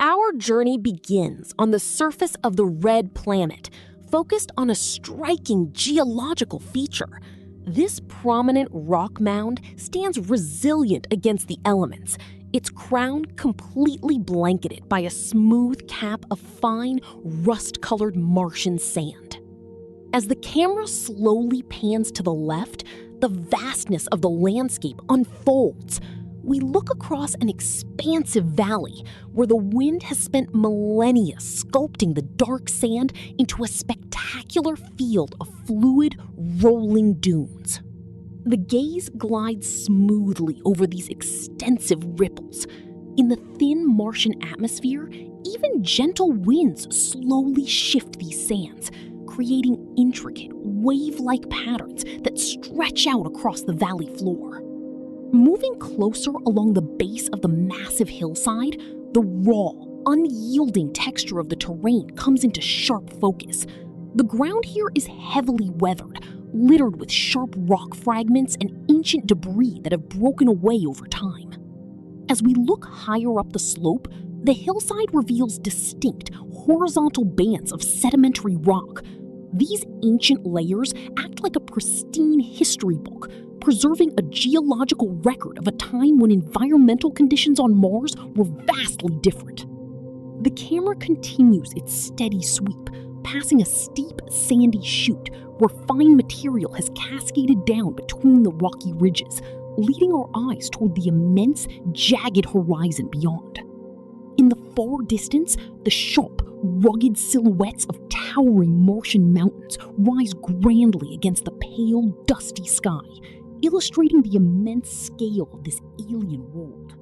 Our journey begins on the surface of the red planet, focused on a striking geological feature. This prominent rock mound stands resilient against the elements, its crown completely blanketed by a smooth cap of fine, rust-colored Martian sand. As the camera slowly pans to the left, the vastness of the landscape unfolds. We look across an expansive valley where the wind has spent millennia sculpting the dark sand into a spectacular field of fluid, rolling dunes. The gaze glides smoothly over these extensive ripples. In the thin Martian atmosphere, even gentle winds slowly shift these sands, creating intricate, wave-like patterns that stretch out across the valley floor. Moving closer along the base of the massive hillside, the raw, unyielding texture of the terrain comes into sharp focus. The ground here is heavily weathered, littered with sharp rock fragments and ancient debris that have broken away over time. As we look higher up the slope, the hillside reveals distinct, horizontal bands of sedimentary rock. These ancient layers act like a pristine history book, preserving a geological record of a time when environmental conditions on Mars were vastly different. The camera continues its steady sweep, passing a steep, sandy chute where fine material has cascaded down between the rocky ridges, leading our eyes toward the immense, jagged horizon beyond. In the far distance, the sharp, rugged silhouettes of towering Martian mountains rise grandly against the pale, dusty sky, illustrating the immense scale of this alien world.